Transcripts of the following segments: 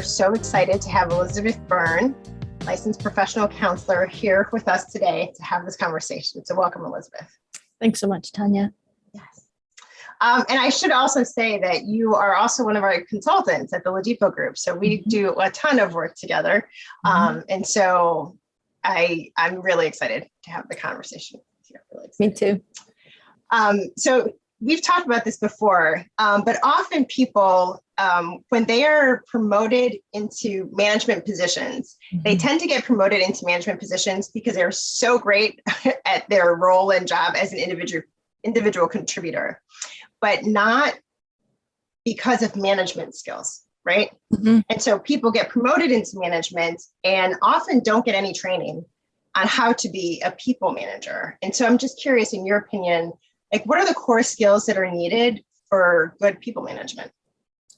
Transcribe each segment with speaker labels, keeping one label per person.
Speaker 1: are so excited to have Elizabeth Byrne, licensed professional counselor, here with us today to have this conversation. So welcome, Elizabeth.
Speaker 2: Thanks so much, Tonya.
Speaker 1: Yes. And I should also say that you are also one of our consultants at the Ladipo group. So we do a ton of work together. And so I'm really excited to have the conversation here. Really
Speaker 2: Me too.
Speaker 1: So we've talked about this before, but often people, when they are promoted into management positions, they tend to get promoted into management positions because they're so great at their role and job as an individual contributor, but not because of management skills, right? And so people get promoted into management and often don't get any training on how to be a people manager. And so I'm just curious, in your opinion, like, what are the core skills that are needed for good people management?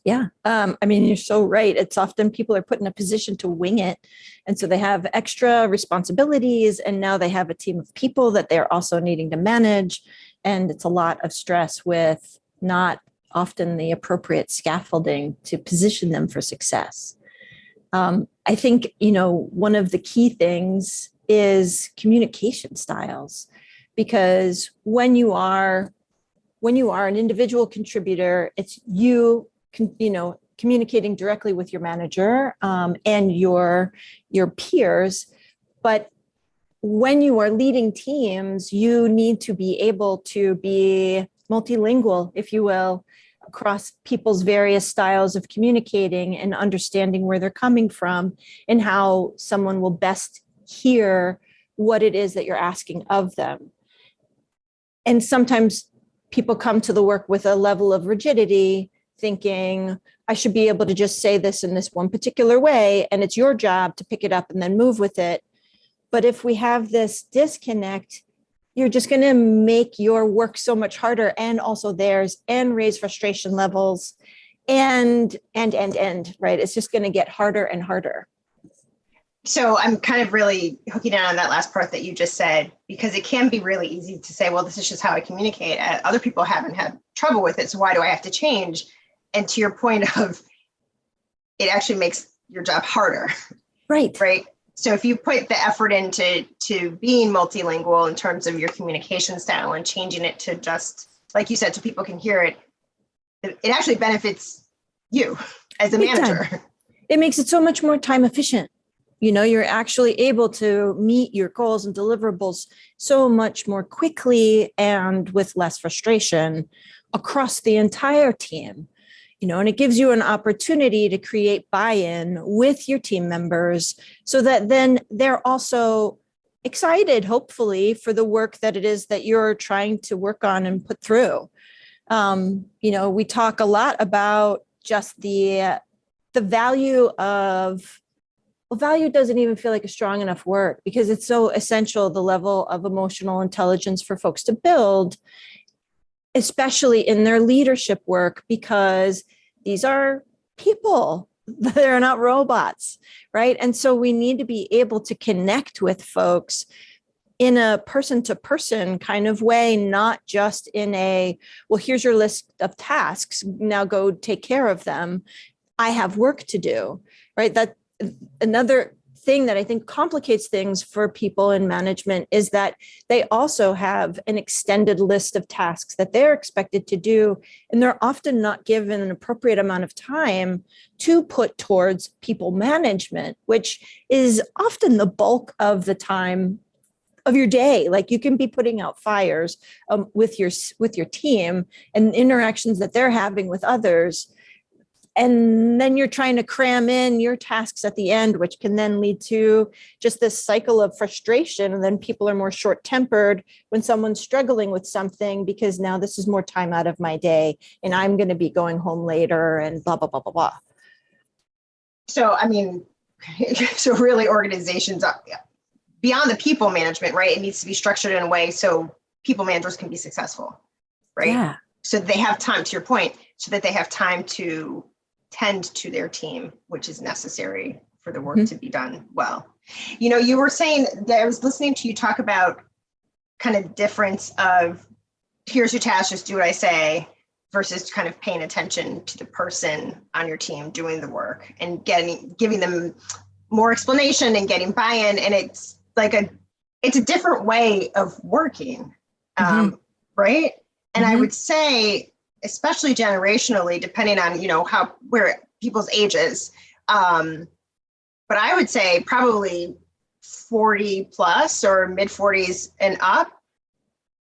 Speaker 2: Yeah. I mean, you're so right. It's often people are put in a position to wing it. And so they have extra responsibilities, and now they have a team of people that they're also needing to manage. And it's a lot of stress with not often the appropriate scaffolding to position them for success. I think, one of the key things is communication styles, because when you are an individual contributor, it's you communicating directly with your manager and your peers. But when you are leading teams, you need to be able to be multilingual, if you will, across people's various styles of communicating and understanding where they're coming from and how someone will best hear what it is that you're asking of them. And sometimes people come to the work with a level of rigidity, thinking, I should be able to just say this in this one particular way, and it's your job to pick it up and then move with it. But if we have this disconnect, you're just going to make your work so much harder, and also theirs, and raise frustration levels, and, right? It's just going to get harder and harder.
Speaker 1: So I'm kind of really hooking in on that last part that you just said, because it can be really easy to say, well, this is just how I communicate. Other people haven't had trouble with it, so why do I have to change? And to your point of, it actually makes your job harder.
Speaker 2: Right.
Speaker 1: Right. So if you put the effort into being multilingual in terms of your communication style and changing it to just, like you said, so people can hear it, it actually benefits you as a manager.
Speaker 2: It makes it so much more time efficient. You're actually able to meet your goals and deliverables so much more quickly and with less frustration across the entire team. And it gives you an opportunity to create buy-in with your team members so that then they're also excited, hopefully, for the work that it is that you're trying to work on and put through. We talk a lot about just the value of, value doesn't even feel like a strong enough word, because it's so essential, the level of emotional intelligence for folks to build, especially in their leadership work, because these are people. They're not robots, right? And so we need to be able to connect with folks in a person-to-person kind of way, not just in a, well, here's your list of tasks, now go take care of them. I have work to do, right? That another thing that I think complicates things for people in management is that they also have an extended list of tasks that they're expected to do, and they're often not given an appropriate amount of time to put towards people management, which is often the bulk of the time of your day. Like, you can be putting out fires with your team and interactions that they're having with others. And then you're trying to cram in your tasks at the end, which can then lead to just this cycle of frustration. And then people are more short-tempered when someone's struggling with something, because now this is more time out of my day and I'm going to be going home later and blah, blah, blah, blah, blah.
Speaker 1: So, I mean, so really organizations are beyond the people management, right? It needs to be structured in a way so people managers can be successful, right?
Speaker 2: Yeah.
Speaker 1: So they have time, to your point, so that they have time to tend to their team, which is necessary for the work to be done well. You were saying that, I was listening to you talk about kind of difference of, here's your task, just do what I say, versus kind of paying attention to the person on your team doing the work and giving them more explanation and getting buy-in. And it's like it's a different way of working, right? And I would say, especially generationally, depending on, where people's ages, but I would say probably 40 plus or mid 40s and up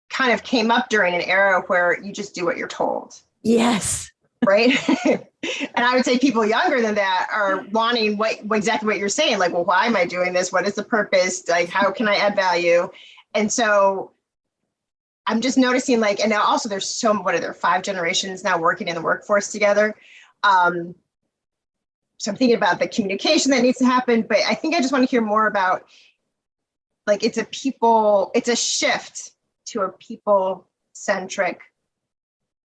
Speaker 1: kind of came up during an era where you just do what you're told.
Speaker 2: Yes.
Speaker 1: Right. And I would say people younger than that are wanting exactly what you're saying. Like, well, why am I doing this? What is the purpose? Like, how can I add value? And so I'm just noticing, like, and now also there's what are there, 5 generations now working in the workforce together. So I'm thinking about the communication that needs to happen, but I think I just want to hear more about, like, it's a shift to a people-centric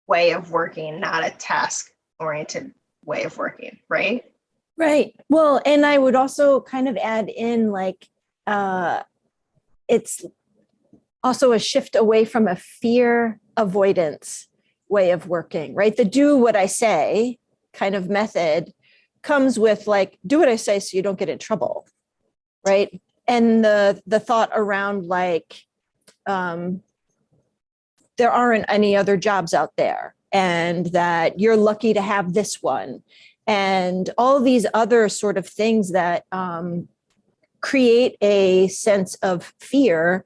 Speaker 1: way of working, not a task-oriented way of working, right?
Speaker 2: Right. Well, and I would also kind of add in, like, it's also a shift away from a fear avoidance way of working, right? The do what I say kind of method comes with, like, do what I say so you don't get in trouble, right? And the thought around, like, there aren't any other jobs out there, and that you're lucky to have this one, and all these other sort of things that create a sense of fear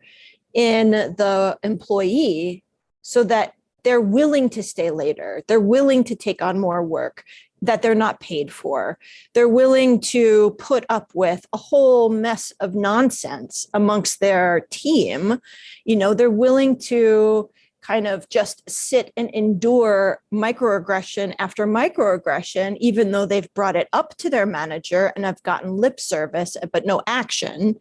Speaker 2: in the employee, so that they're willing to stay later, they're willing to take on more work that they're not paid for. They're willing to put up with a whole mess of nonsense amongst their team. They're willing to kind of just sit and endure microaggression after microaggression, even though they've brought it up to their manager and have gotten lip service, but no action,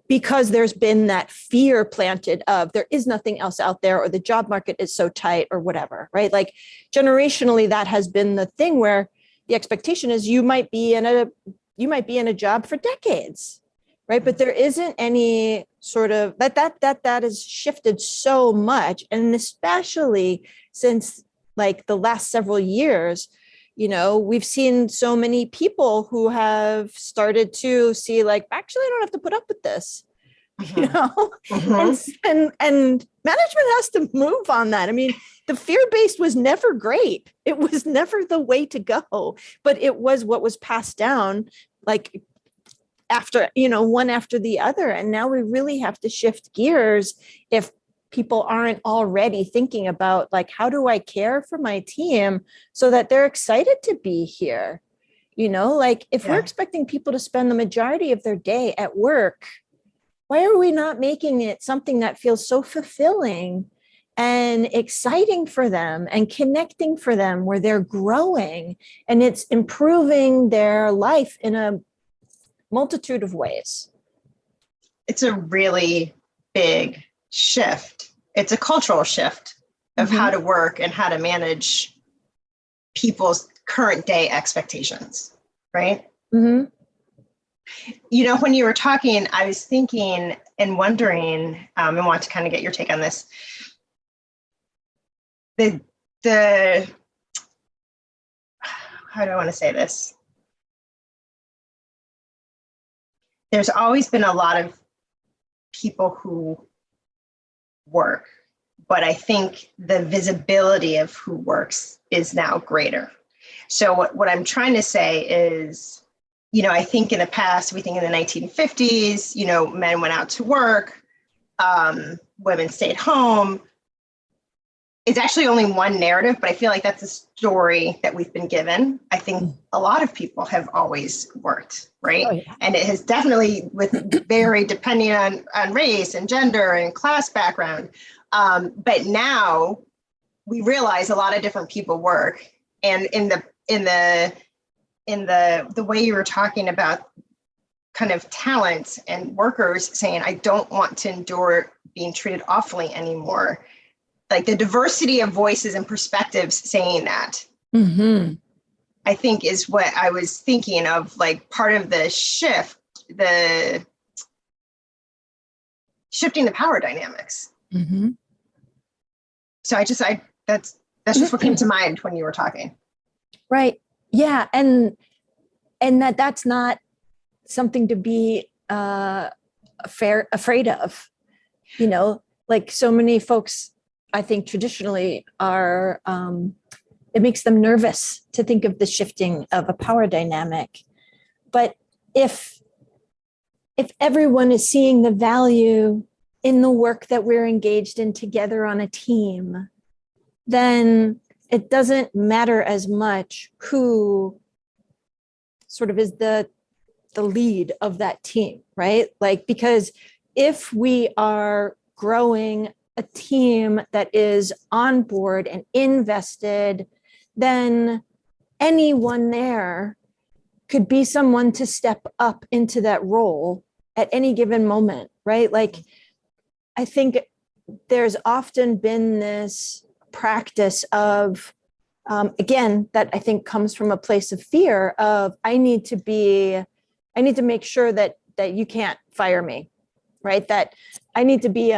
Speaker 2: because there's been that fear planted of there is nothing else out there, or the job market is so tight, or whatever, right? Like, generationally, that has been the thing where the expectation is you might be in a job for decades, right? But there isn't any sort of that has shifted so much, and especially since, like, the last several years, we've seen so many people who have started to see, like, actually, I don't have to put up with this, and management has to move on that. I mean, the fear-based was never great. It was never the way to go, but it was what was passed down, like, after, one after the other. And now we really have to shift gears if people aren't already thinking about, like, how do I care for my team so that they're excited to be here? Like, if we're expecting people to spend the majority of their day at work, why are we not making it something that feels so fulfilling and exciting for them and connecting for them, where they're growing and it's improving their life in a multitude of ways?
Speaker 1: It's a really big shift. It's a cultural shift of how to work and how to manage people's current day expectations, right?
Speaker 2: Mm-hmm.
Speaker 1: When you were talking, I was thinking and wondering, and want to kind of get your take on this. The how do I want to say this? There's always been a lot of people who work, but I think the visibility of who works is now greater. So what I'm trying to say is, I think in the past, we think in the 1950s, men went out to work, women stayed home. It's actually only one narrative, but I feel like that's a story that we've been given. I think a lot of people have always worked, right? Oh, yeah. And it has definitely, very depending on race and gender and class background. But now we realize a lot of different people work. And in the way you were talking about kind of talent and workers saying, I don't want to endure being treated awfully anymore. Like, the diversity of voices and perspectives saying that, I think, is what I was thinking of, like, part of the shift, the shifting the power dynamics. So that's That's just what came to mind when you were talking.
Speaker 2: Right. Yeah. And that's not something to be afraid of, like so many folks, I think traditionally are, it makes them nervous to think of the shifting of a power dynamic. But if everyone is seeing the value in the work that we're engaged in together on a team, then it doesn't matter as much who sort of is the lead of that team, right? Like, because if we are growing a team that is on board and invested, then anyone there could be someone to step up into that role at any given moment, right? Like, I think there's often been this practice of, again, that I think comes from a place of fear of, I need to make sure that you can't fire me, right? That I need to be,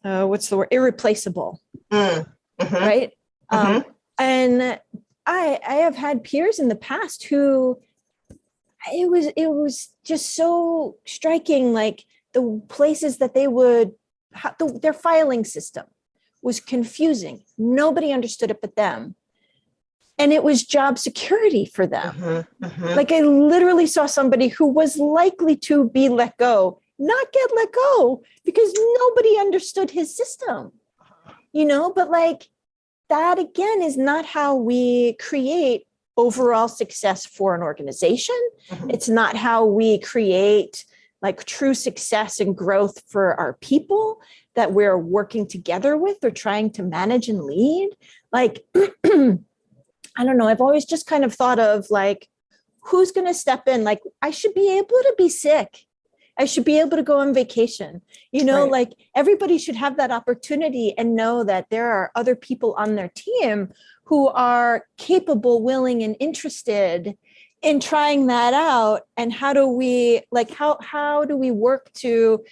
Speaker 2: what's the word? Irreplaceable, right? And I have had peers in the past who it was just so striking, like the places that they would, their filing system was confusing. Nobody understood it but them. And it was job security for them. Like, I literally saw somebody who was likely to be let go, not get let go because nobody understood his system, but like that again is not how we create overall success for an organization. It's not how we create like true success and growth for our people that we're working together with or trying to manage and lead. Like, I don't know. I've always just kind of thought of like, who's going to step in? Like, I should be able to be sick. I should be able to go on vacation. Right. Like everybody should have that opportunity and know that there are other people on their team who are capable, willing, and interested in trying that out. And how do we work to,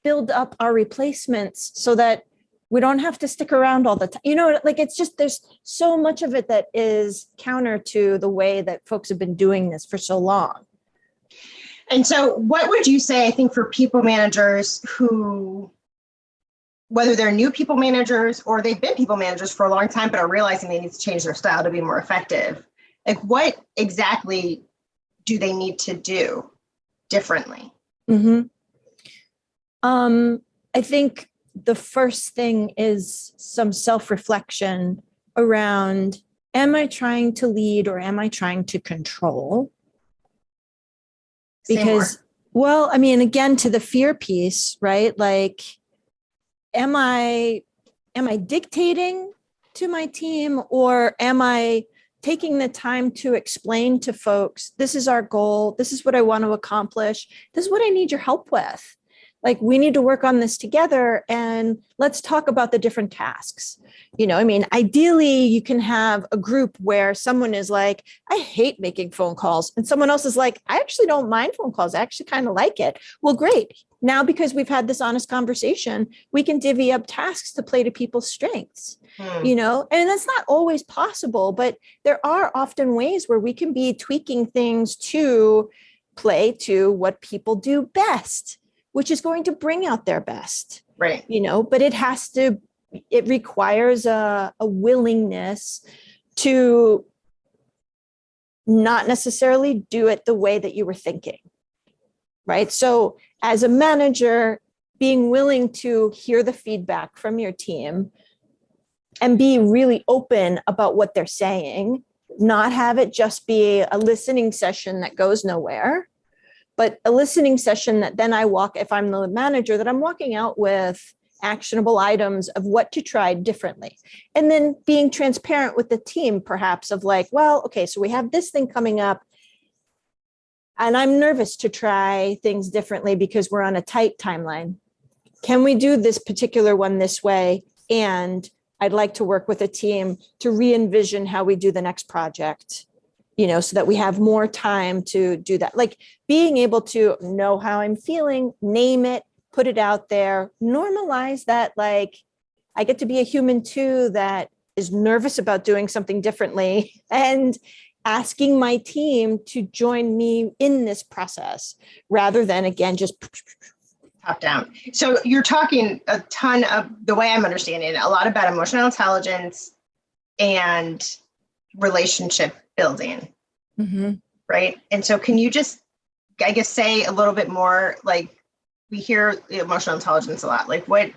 Speaker 2: build up our replacements so that we don't have to stick around all the time. Like it's just, there's so much of it that is counter to the way that folks have been doing this for so long.
Speaker 1: And so what would you say, I think, for people managers who, whether they're new people managers or they've been people managers for a long time, but are realizing they need to change their style to be more effective, like what exactly do they need to do differently?
Speaker 2: I think the first thing is some self-reflection around, am I trying to lead or am I trying to control? Because, well, I mean, again, to the fear piece, right? Like, am I dictating to my team, or am I taking the time to explain to folks, this is our goal, this is what I want to accomplish, this is what I need your help with. Like, we need to work on this together and let's talk about the different tasks. Ideally you can have a group where someone is like, I hate making phone calls. And someone else is like, I actually don't mind phone calls. I actually kind of like it. Well, great. Now, because we've had this honest conversation, we can divvy up tasks to play to people's strengths, and that's not always possible, but there are often ways where we can be tweaking things to play to what people do best, which is going to bring out their best,
Speaker 1: right?
Speaker 2: But it requires a willingness to not necessarily do it the way that you were thinking, right? So as a manager, being willing to hear the feedback from your team and be really open about what they're saying, not have it just be a listening session that goes nowhere, but a listening session that then if I'm the manager, that I'm walking out with actionable items of what to try differently. And then being transparent with the team, perhaps, of like, well, okay, so we have this thing coming up and I'm nervous to try things differently because we're on a tight timeline. Can we do this particular one this way? And I'd like to work with a team to re-envision how we do the next project, so that we have more time to do that. Like, being able to know how I'm feeling, name it, put it out there, normalize that. Like, I get to be a human too, that is nervous about doing something differently and asking my team to join me in this process rather than, again, just
Speaker 1: top down. So you're talking a ton of, the way I'm understanding it, a lot about emotional intelligence and relationship building, right? And so can you just, I guess, say a little bit more, like we hear emotional intelligence a lot, like what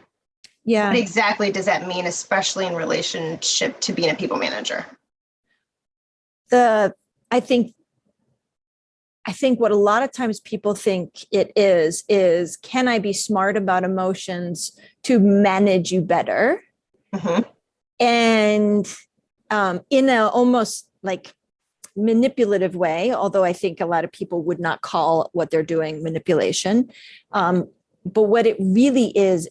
Speaker 1: exactly does that mean, especially in relationship to being a people manager?
Speaker 2: I think what a lot of times people think it is can I be smart about emotions to manage you better? And in a almost like manipulative way, although I think a lot of people would not call what they're doing manipulation. But what it really is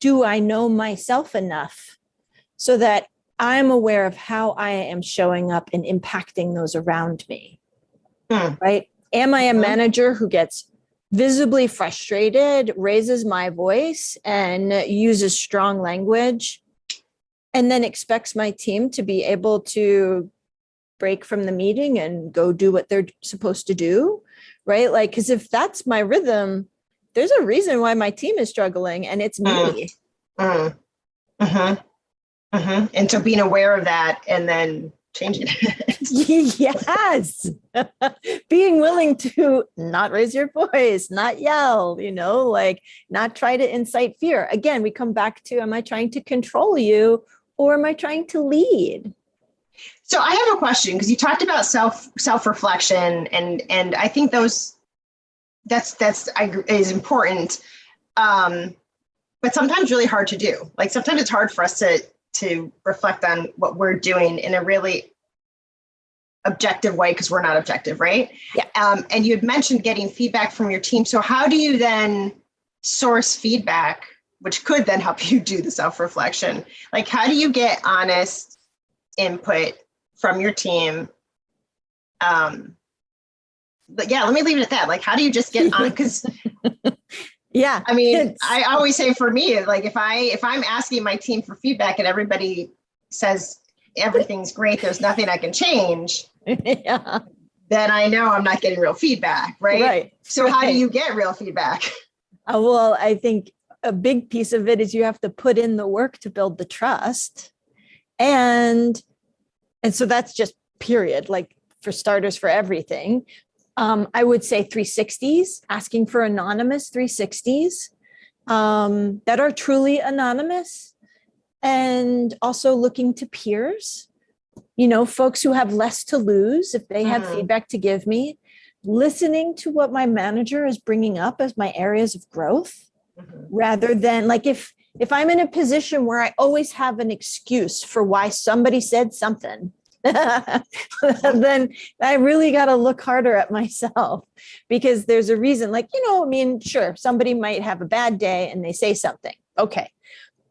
Speaker 2: do I know myself enough so that I'm aware of how I am showing up and impacting those around me, right? Am I a manager who gets visibly frustrated, raises my voice, and uses strong language, and then expects my team to be able to break from the meeting and go do what they're supposed to do, right? Like, because if that's my rhythm, there's a reason why my team is struggling, and it's me.
Speaker 1: And so being aware of that and then changing it.
Speaker 2: Yes. Being willing to not raise your voice, not yell, like not try to incite fear. Again, we come back to, am I trying to control you or am I trying to lead?
Speaker 1: So I have a question, because you talked about self-reflection and I think that's is important. But sometimes really hard to do. Like sometimes it's hard for us to reflect on what we're doing in a really objective way, because we're not objective, right?
Speaker 2: Yeah.
Speaker 1: And you had mentioned getting feedback from your team. So how do you then source feedback, which could then help you do the self-reflection? Like, how do you get honest input from your team? But yeah, let me leave it at that. Like, how do you just get on? Because
Speaker 2: yeah,
Speaker 1: I mean, I always say for me, like if I'm asking my team for feedback and everybody says everything's great, there's nothing I can change,
Speaker 2: yeah,
Speaker 1: then I know I'm not getting real feedback, right?
Speaker 2: Right.
Speaker 1: So how do you get real feedback?
Speaker 2: Well, I think a big piece of it is you have to put in the work to build the trust. And so that's just period, like for starters, for everything. I would say 360s, asking for anonymous 360s that are truly anonymous, and also looking to peers, folks who have less to lose if they have feedback to give me, listening to what my manager is bringing up as my areas of growth, rather than like if I'm in a position where I always have an excuse for why somebody said something, then I really got to look harder at myself, because there's a reason, like, sure, somebody might have a bad day and they say something. Okay.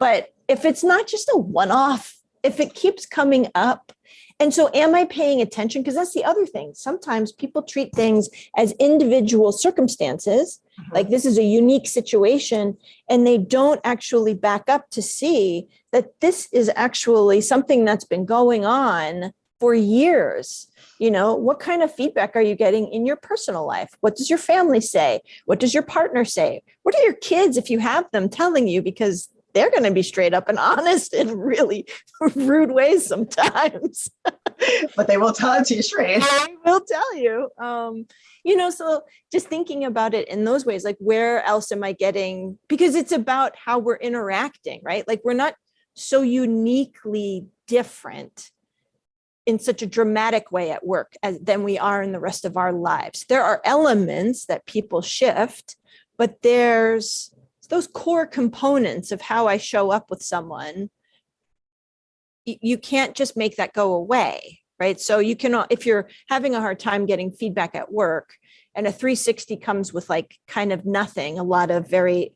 Speaker 2: But if it's not just a one-off, if it keeps coming up, and so am I paying attention? Because that's the other thing. Sometimes people treat things as individual circumstances, like this is a unique situation, and they don't actually back up to see that this is actually something that's been going on for years. What kind of feedback are you getting in your personal life? What does your family say? What does your partner say? What are your kids, if you have them, telling you? Because they're going to be straight up and honest in really rude ways sometimes.
Speaker 1: But they will tell it to you straight.
Speaker 2: They will tell you. So just thinking about it in those ways, like where else am I getting, because it's about how we're interacting, right? Like we're not so uniquely different in such a dramatic way at work than we are in the rest of our lives. There are elements that people shift, but there's those core components of how I show up with someone. You can't just make that go away, right? So you can, if you're having a hard time getting feedback at work and a 360 comes with like kind of nothing, a lot of very,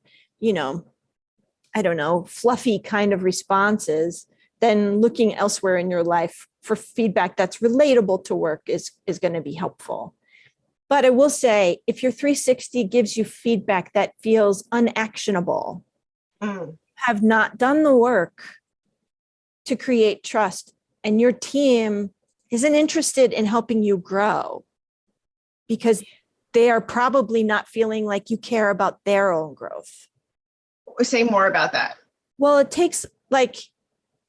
Speaker 2: fluffy kind of responses, then looking elsewhere in your life for feedback that's relatable to work is going to be helpful. But I will say, if your 360 gives you feedback that feels unactionable, have not done the work to create trust, and your team isn't interested in helping you grow because they are probably not feeling like you care about their own growth.
Speaker 1: Say more about that.
Speaker 2: Well, it takes, like,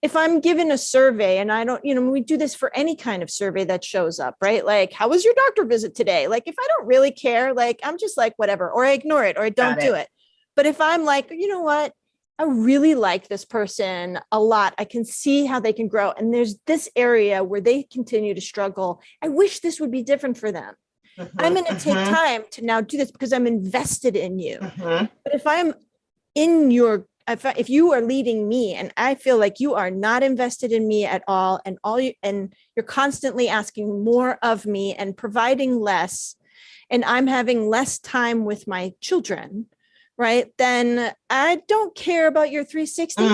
Speaker 2: if I'm given a survey and I don't, we do this for any kind of survey that shows up, right? Like, how was your doctor visit today? Like, if I don't really care, like, I'm just like, whatever, or I ignore it, or I don't do it. But if I'm like, you know what? I really like this person a lot. I can see how they can grow. And there's this area where they continue to struggle. I wish this would be different for them. I'm going to take time to now do this because I'm invested in you. But if I'm in your, if you are leading me and I feel like you are not invested in me at all, and you're constantly asking more of me and providing less, and I'm having less time with my children, right? Then I don't care about your 360.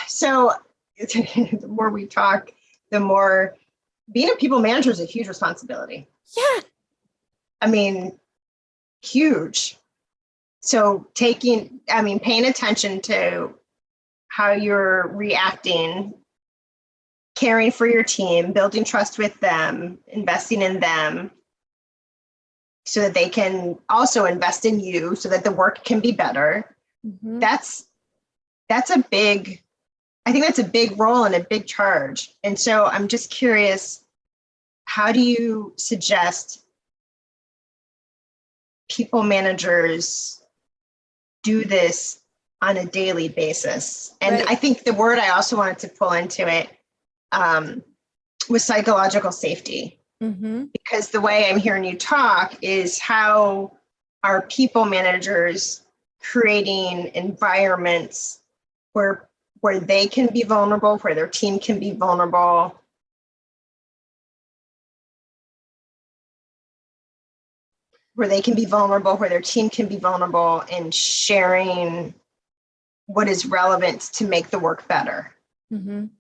Speaker 1: So the more we talk, the more being a people manager is a huge responsibility.
Speaker 2: Yeah.
Speaker 1: I mean, huge. So paying attention to how you're reacting, caring for your team, building trust with them, investing in them so that they can also invest in you so that the work can be better. That's a big, I think that's a big role and a big charge. And so I'm just curious, how do you suggest people managers do this on a daily basis? And I think the word I also wanted to pull into it was psychological safety. Because the way I'm hearing you talk is how are people managers creating environments where they can be vulnerable, where their team can be vulnerable, where their team can be vulnerable, and sharing what is relevant to make the work better. And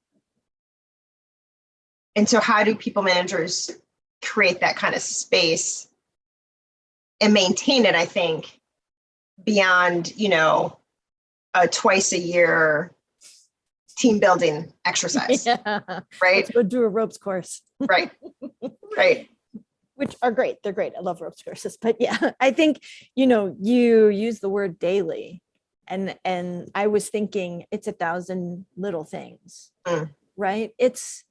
Speaker 1: so how do people managers create that kind of space and maintain it, I think, beyond, a twice a year team building exercise? Right?
Speaker 2: Let's go do a ropes course.
Speaker 1: Right.
Speaker 2: Which are great. They're great. I love ropes courses. But yeah, I think, you use the word daily. And I was thinking it's 1,000 little things, right? It's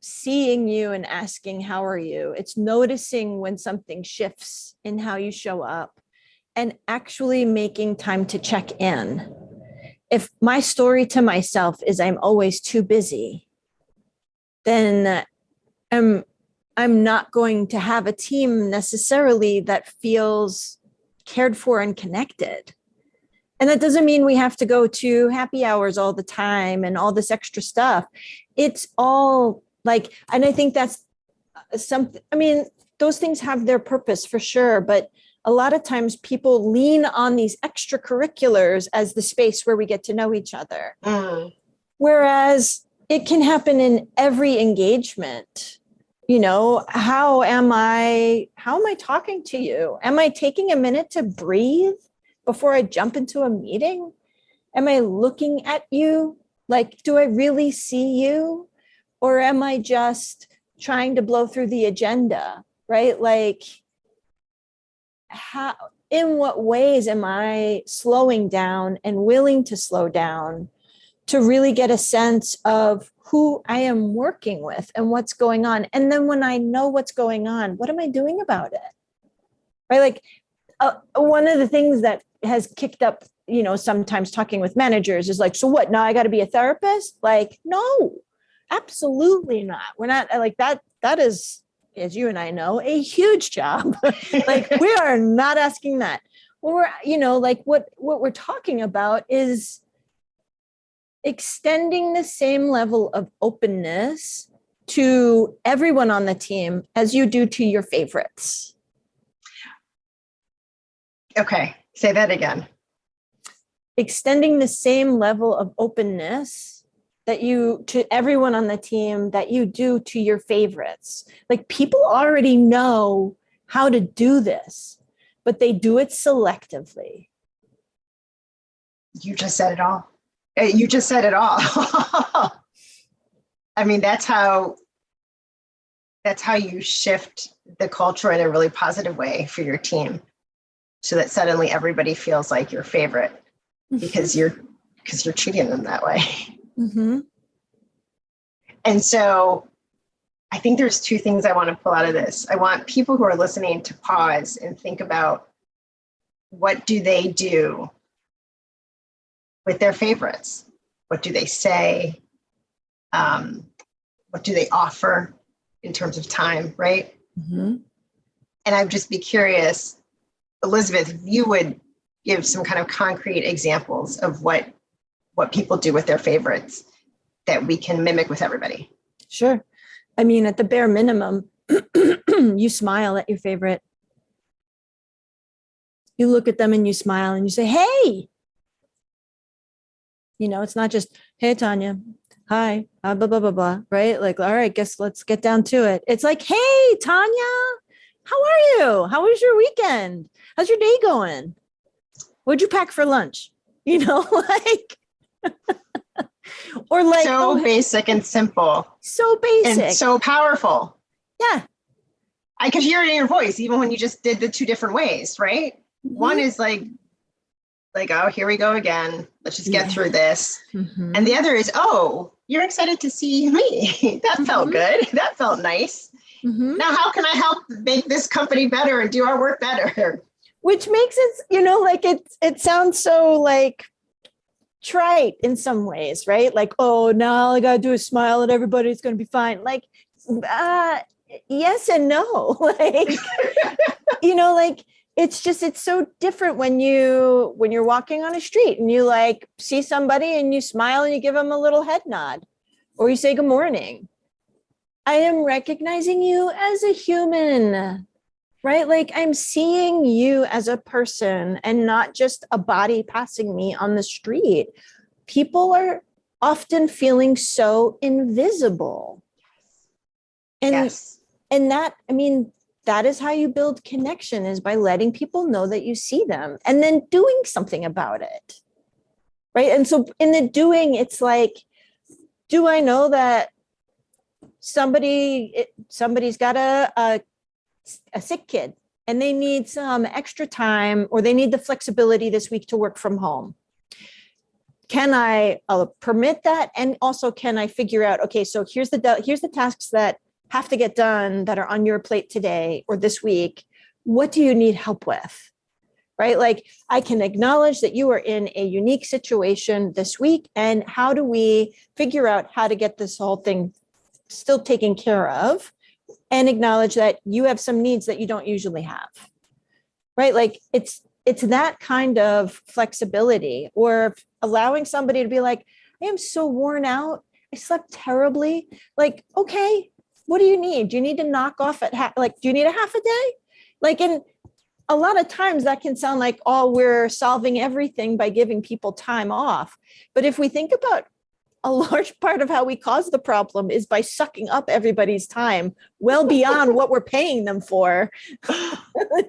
Speaker 2: seeing you and asking, how are you? It's noticing when something shifts in how you show up and actually making time to check in. If my story to myself is I'm always too busy, then I'm not going to have a team necessarily that feels cared for and connected. And that doesn't mean we have to go to happy hours all the time and all this extra stuff. It's all like, and I think that's something, those things have their purpose for sure, but a lot of times people lean on these extracurriculars as the space where we get to know each other. Whereas it can happen in every engagement. How am I talking to you? Am I taking a minute to breathe before I jump into a meeting? Am I looking at you? Like, do I really see you? Or am I just trying to blow through the agenda, right? Like, in what ways am I slowing down and willing to slow down to really get a sense of who I am working with and what's going on? And then when I know what's going on, what am I doing about it? Right? Like, one of the things that has kicked up, sometimes talking with managers is like, so what, now I got to be a therapist? Like, no, absolutely not. We're not like that. That is, as you and I know, a huge job. Like, we are not asking that. Well, we're, like what we're talking about is extending the same level of openness to everyone on the team as you do to your favorites.
Speaker 1: Okay, say that again.
Speaker 2: Extending the same level of openness that you to everyone on the team that you do to your favorites. Like, people already know how to do this, but they do it selectively.
Speaker 1: You just said it all. You just said it all. I mean, that's how you shift the culture in a really positive way for your team, so that suddenly everybody feels like your favorite because you're treating them that way.
Speaker 2: Mm-hmm.
Speaker 1: And so I think there's two things I want to pull out of this. I want people who are listening to pause and think about, what do they do with their favorites? What do they say? What do they offer in terms of time, right?
Speaker 2: Mm-hmm.
Speaker 1: And I'd just be curious, Elizabeth, if you would give some kind of concrete examples of what people do with their favorites that we can mimic with everybody.
Speaker 2: Sure. I mean, at the bare minimum, you smile at your favorite. You look at them and you smile and you say, hey. You know, it's not just, hey, Tonya, hi, blah, blah, blah, blah, right? Like, all right, guess let's get down to it. It's like, hey, Tonya, how are you? How was your weekend? How's your day going? What'd you pack for lunch? You know, like, or like,
Speaker 1: so basic and simple.
Speaker 2: So basic.
Speaker 1: And so powerful.
Speaker 2: Yeah.
Speaker 1: I could hear it in your voice, even when you just did the two different ways, right? Mm-hmm. One is like, oh, here we go again. Let's just get through this. Mm-hmm. And the other is, oh, you're excited to see me. That felt good. That felt nice. Mm-hmm. Now, how can I help make this company better and do our work better?
Speaker 2: Which makes it, you know, like it sounds so like trite in some ways, right? Like, oh, now all I got to do is smile at everybody. It's going to be fine. Like, yes and no. Like, you know, like, it's so different when you're walking on a street and you like see somebody and you smile and you give them a little head nod or you say good morning. I am recognizing you as a human, right? Like I'm seeing you as a person and not just a body passing me on the street. People are often feeling so invisible. And,
Speaker 1: yes.
Speaker 2: And that, I mean, that is how you build connection, is by letting people know that you see them and then doing something about it. Right. And so in the doing, it's like, do I know that somebody's got a sick kid and they need some extra time, or they need the flexibility this week to work from home? Can I permit that? And also, can I figure out, okay, so here's the tasks that have to get done that are on your plate today or this week. What do you need help with? Right? Like I can acknowledge that you are in a unique situation this week, and how do we figure out how to get this whole thing still taken care of, and acknowledge that you have some needs that you don't usually have. Right? Like it's that kind of flexibility, or allowing somebody to be like, I am so worn out. I slept terribly. Like, okay, what do you need? Do you need to knock off at do you need a half a day? Like, and a lot of times that can sound like, oh, we're solving everything by giving people time off. But if we think about a large part of how we cause the problem is by sucking up everybody's time well beyond what we're paying them for,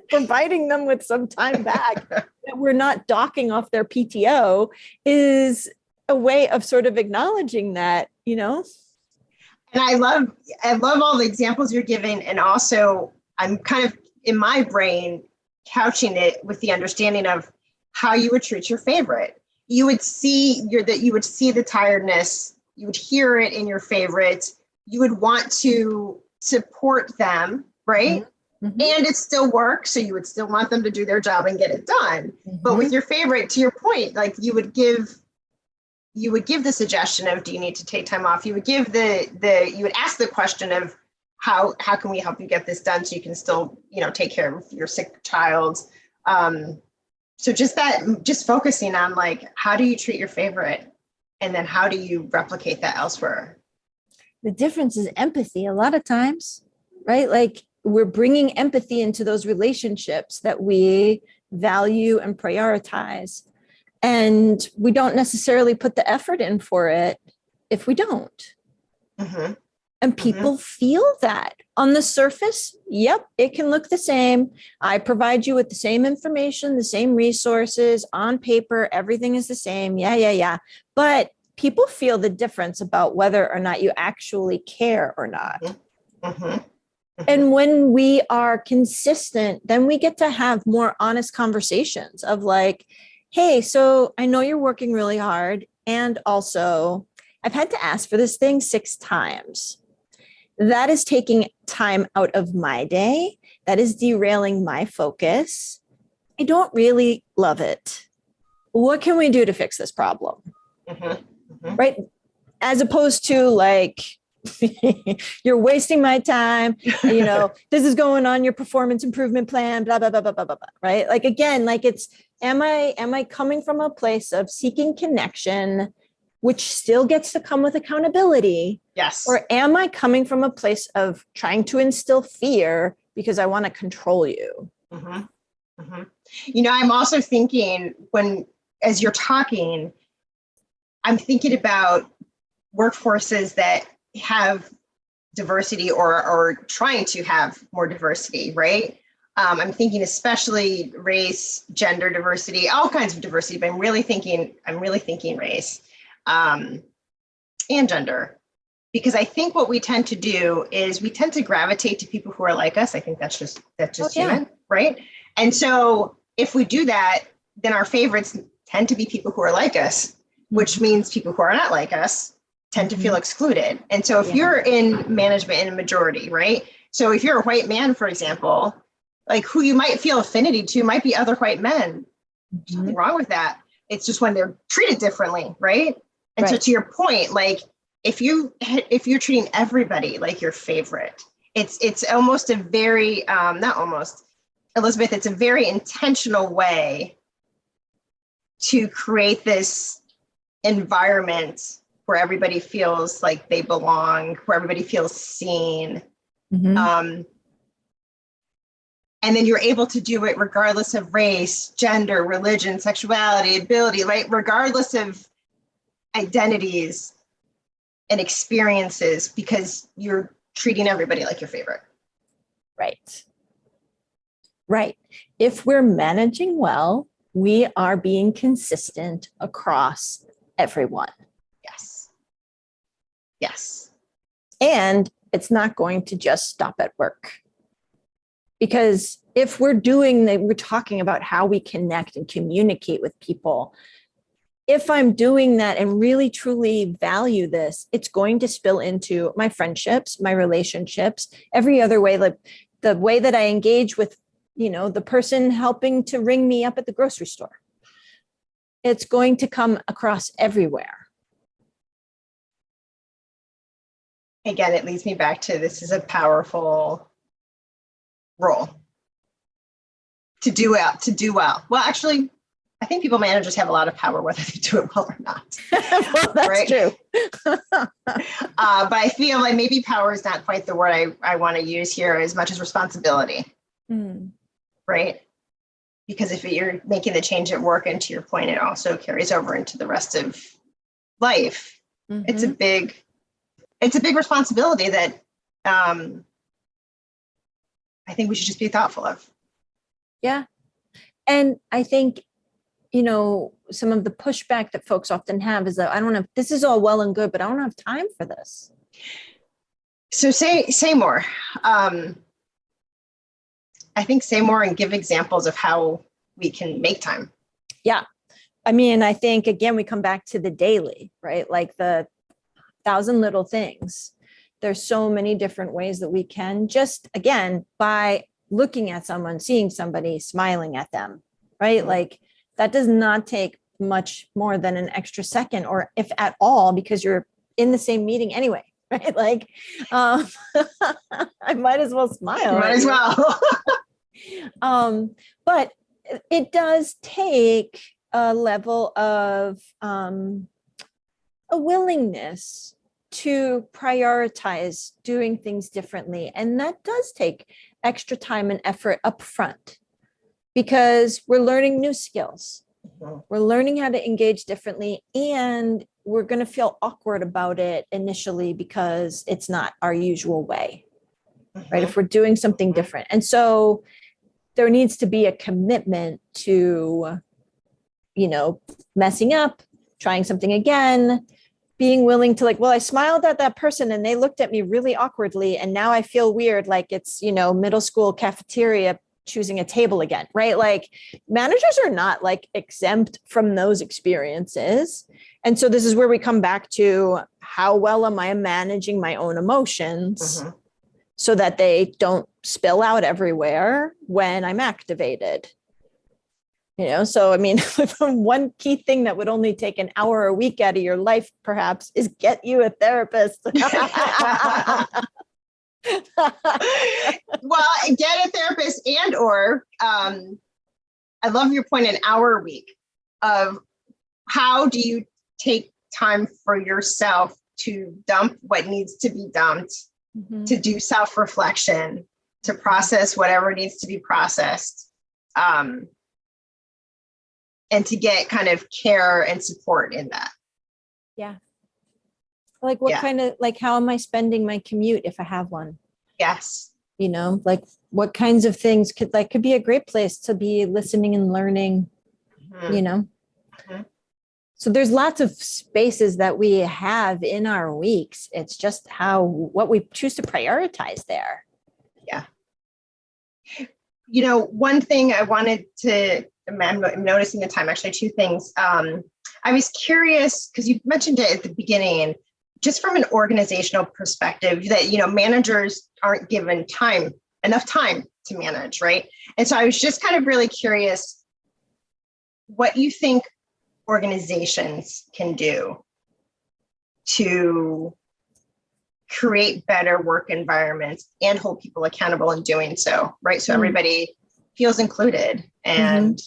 Speaker 2: providing them with some time back that we're not docking off their PTO, is a way of sort of acknowledging that, you know?
Speaker 1: And I love all the examples you're giving. And also I'm kind of in my brain couching it with the understanding of how you would treat your favorite. You would see the tiredness, you would hear it in your favorite, you would want to support them, right? Mm-hmm. And it still works. So you would still want them to do their job and get it done. Mm-hmm. But with your favorite, to your point, like you would give the suggestion of, do you need to take time off? You would give you would ask the question of how can we help you get this done so you can still, take care of your sick child. So just focusing on like, how do you treat your favorite? And then how do you replicate that elsewhere?
Speaker 2: The difference is empathy a lot of times, right? Like we're bringing empathy into those relationships that we value and prioritize. And we don't necessarily put the effort in for it if we don't. Mm-hmm. And people feel that on the surface. Yep, it can look the same. I provide you with the same information, the same resources on paper. Everything is the same. Yeah. But people feel the difference about whether or not you actually care or not. And when we are consistent, then we get to have more honest conversations of like, hey, so I know you're working really hard. And also, I've had to ask for this thing 6 times. That is taking time out of my day. That is derailing my focus. I don't really love it. What can we do to fix this problem? Right? As opposed to like, you're wasting my time. This is going on your performance improvement plan, blah, blah, blah, blah, blah, blah, right? Like, again, like am I coming from a place of seeking connection, which still gets to come with accountability?
Speaker 1: Yes.
Speaker 2: Or am I coming from a place of trying to instill fear because I want to control you?
Speaker 1: I'm also thinking as you're talking, I'm thinking about workforces that have diversity or trying to have more diversity, right? I'm thinking especially race, gender diversity, all kinds of diversity, but I'm really thinking race and gender, because I think what we tend to do is we tend to gravitate to people who are like us. I think that's just human, right? And so if we do that, then our favorites tend to be people who are like us, which means people who are not like us tend to feel excluded. And so if you're in management in a majority, right? So if you're a white man, for example, like who you might feel affinity to might be other white men. There's nothing wrong with that. It's just when they're treated differently, right? And so to your point, like if you're treating everybody like your favorite, it's almost a very, not almost, Elizabeth, it's a very intentional way to create this environment where everybody feels like they belong, where everybody feels seen. And then you're able to do it regardless of race, gender, religion, sexuality, ability, right? Regardless of identities and experiences, because you're treating everybody like your favorite.
Speaker 2: Right. If we're managing well, we are being consistent across everyone.
Speaker 1: Yes.
Speaker 2: And it's not going to just stop at work. Because if we're talking about how we connect and communicate with people, if I'm doing that and really truly value this, it's going to spill into my friendships, my relationships, every other way, like the way that I engage with, the person helping to ring me up at the grocery store. It's going to come across everywhere.
Speaker 1: Again, it leads me back to this is a powerful role to do well. Well, actually, I think people managers have a lot of power whether they do it well or not.
Speaker 2: Well, that's true.
Speaker 1: But I feel like maybe power is not quite the word I want to use here as much as responsibility, right? Because if you're making the change at work, and to your point, it also carries over into the rest of life. It's a big responsibility that I think we should just be thoughtful of.
Speaker 2: Yeah. And I think, some of the pushback that folks often have is that this is all well and good, but I don't have time for this.
Speaker 1: So say more. I think say more and give examples of how we can make time.
Speaker 2: Yeah. I mean, I think, again, we come back to the daily, right? Like the 1,000 little things. There's so many different ways that we can just, again, by looking at someone, seeing somebody, smiling at them, right? Like that does not take much more than an extra second, or if at all, because you're in the same meeting anyway, right? Like I might as well smile.
Speaker 1: Might as well.
Speaker 2: But it does take a level of a willingness to prioritize doing things differently. And that does take extra time and effort up front, because we're learning new skills. We're learning how to engage differently, and we're going to feel awkward about it initially because it's not our usual way, right? If we're doing something different. And so there needs to be a commitment to, messing up, trying something again, being willing to well, I smiled at that person and they looked at me really awkwardly. And now I feel weird. Like it's, middle school cafeteria choosing a table again, right? Like managers are not exempt from those experiences. And so this is where we come back to how well am I managing my own emotions so that they don't spill out everywhere when I'm activated. So I mean, one key thing that would only take an hour a week out of your life, perhaps, is get you a therapist.
Speaker 1: Well, get a therapist or I love your point, an hour a week of how do you take time for yourself to dump what needs to be dumped, to do self-reflection, to process whatever needs to be processed, and to get kind of care and support in that.
Speaker 2: Yeah. What kind of, how am I spending my commute if I have one?
Speaker 1: Yes.
Speaker 2: What kinds of things could be a great place to be listening and learning, So there's lots of spaces that we have in our weeks. It's just what we choose to prioritize there.
Speaker 1: Yeah. One thing I wanted to, I'm noticing the time, actually, two things. I was curious because you mentioned it at the beginning, just from an organizational perspective, that, managers aren't given enough time to manage, right? And so I was just kind of really curious what you think organizations can do to create better work environments and hold people accountable in doing so, right? So everybody feels included and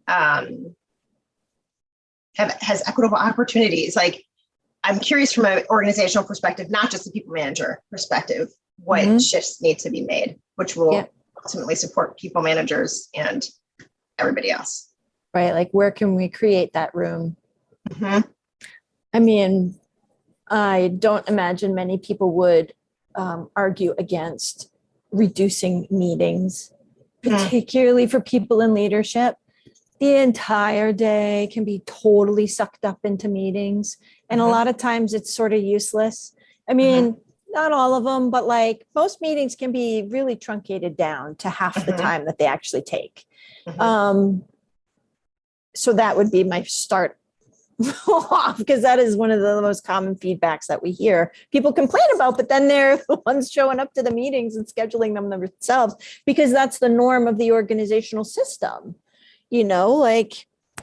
Speaker 1: has equitable opportunities. I'm curious from an organizational perspective, not just the people manager perspective, what shifts need to be made, which will ultimately support people managers and everybody else.
Speaker 2: Right. Where can we create that room? I mean, I don't imagine many people would argue against reducing meetings, particularly for people in leadership. The entire day can be totally sucked up into meetings. And a lot of times it's sort of useless. I mean, not all of them, but most meetings can be really truncated down to half the time that they actually take. So that would be my start off, because that is one of the most common feedbacks that we hear people complain about, but then they're the ones showing up to the meetings and scheduling them themselves because that's the norm of the organizational system, so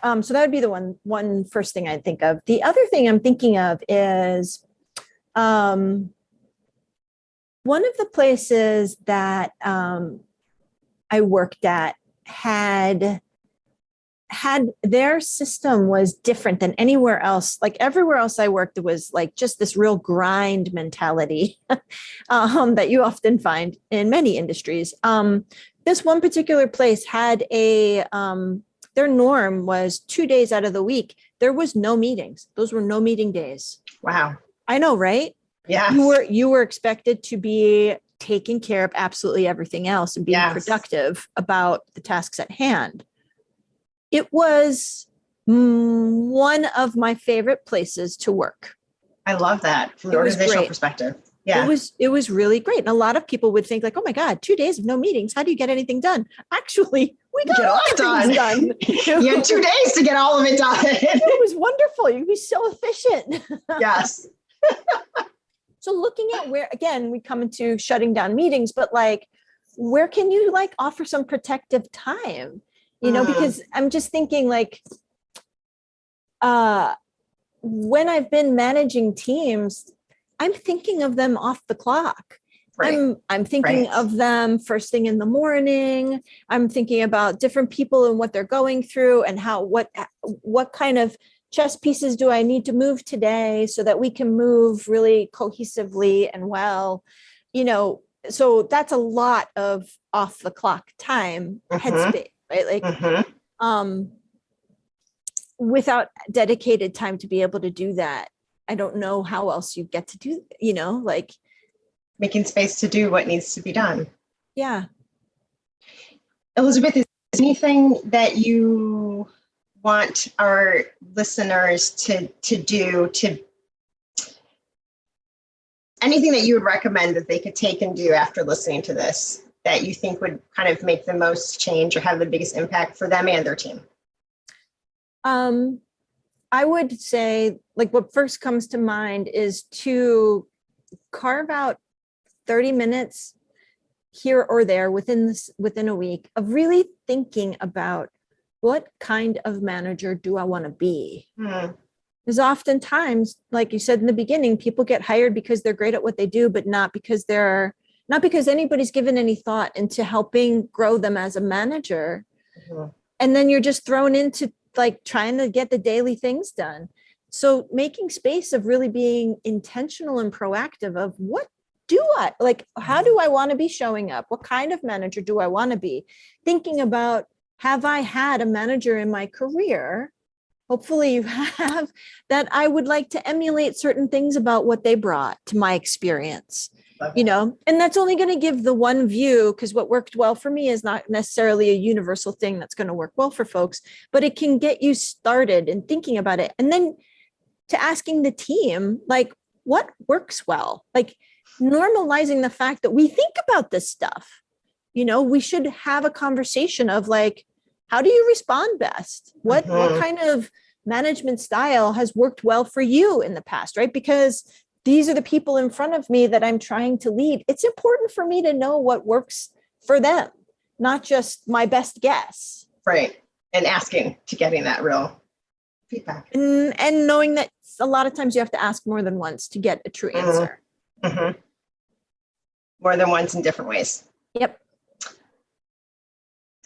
Speaker 2: that would be the one first thing I'd think of. The other thing I'm thinking of is one of the places that I worked at had their system was different than anywhere else. Everywhere else I worked, it was just this real grind mentality that you often find in many industries. This one particular place had their norm was 2 days out of the week, there was no meetings. Those were no meeting days.
Speaker 1: Wow.
Speaker 2: I know, right?
Speaker 1: Yeah.
Speaker 2: You were expected to be taking care of absolutely everything else and being productive about the tasks at hand. It was one of my favorite places to work.
Speaker 1: I love that from the organizational perspective. Yeah.
Speaker 2: It was really great. And a lot lot of people would think oh my God, 2 days of no meetings. How do you get anything done? Actually, we got all things done.
Speaker 1: You had 2 days to get all of it done.
Speaker 2: It was wonderful. You'd be so efficient.
Speaker 1: Yes.
Speaker 2: So looking at where, again, we come into shutting down meetings, but where can you offer some protective time? Because I'm just thinking when I've been managing teams, I'm thinking of them off the clock. Right. I'm thinking of them first thing in the morning. I'm thinking about different people and what they're going through and what kind of chess pieces do I need to move today so that we can move really cohesively and well, so that's a lot of off the clock time headspace. Right. without dedicated time to be able to do that, I don't know how else you get to do, like
Speaker 1: making space to do what needs to be done.
Speaker 2: Yeah.
Speaker 1: Elizabeth, is there anything that you want our listeners to do, anything that you would recommend that they could take and do after listening to this that you think would kind of make the most change or have the biggest impact for them and their team?
Speaker 2: I would say, like, what first comes to mind is to carve out 30 minutes here or there within a week of really thinking about what kind of manager do I want to be? Because oftentimes, like you said in the beginning, people get hired because they're great at what they do, but not because anybody's given any thought into helping grow them as a manager. And then you're just thrown into like trying to get the daily things done. So making space of really being intentional and proactive of how do I want to be showing up? What kind of manager do I want to be? Thinking about, have I had a manager in my career? Hopefully you have, that I would like to emulate certain things about what they brought to my experience. And that's only going to give the one view, because what worked well for me is not necessarily a universal thing that's going to work well for folks, but it can get you started in thinking about it. And then to asking the team, like, what works well? Like normalizing the fact that we think about this stuff. We should have a conversation of like, how do you respond best? What kind of management style has worked well for you in the past, right? Because these are the people in front of me that I'm trying to lead. It's important for me to know what works for them, not just my best guess.
Speaker 1: Right. And asking to getting that real feedback.
Speaker 2: And knowing that a lot of times you have to ask more than once to get a true answer.
Speaker 1: More than once in different ways.
Speaker 2: Yep.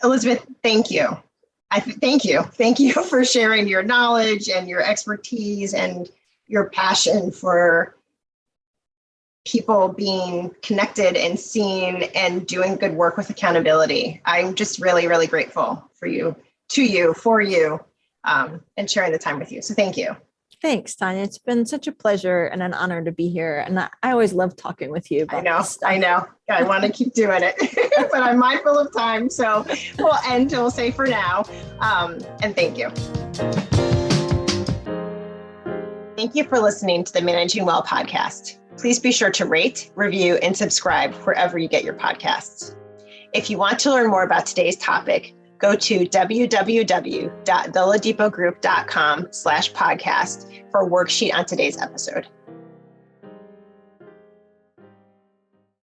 Speaker 1: Elizabeth, thank you. Thank you. Thank you for sharing your knowledge and your expertise and your passion for people being connected and seen and doing good work with accountability. I'm just really, really grateful for you, and sharing the time with you. So thank you.
Speaker 2: Thanks, Tonya. It's been such a pleasure and an honor to be here. And I always love talking with you about this stuff.
Speaker 1: I know. I want to keep doing it, but I'm mindful of time. So we'll say for now, and thank you. Thank you for listening to the Managing Well podcast. Please be sure to rate, review, and subscribe wherever you get your podcasts. If you want to learn more about today's topic, go to www.theladipogroup.com/podcast for a worksheet on today's episode.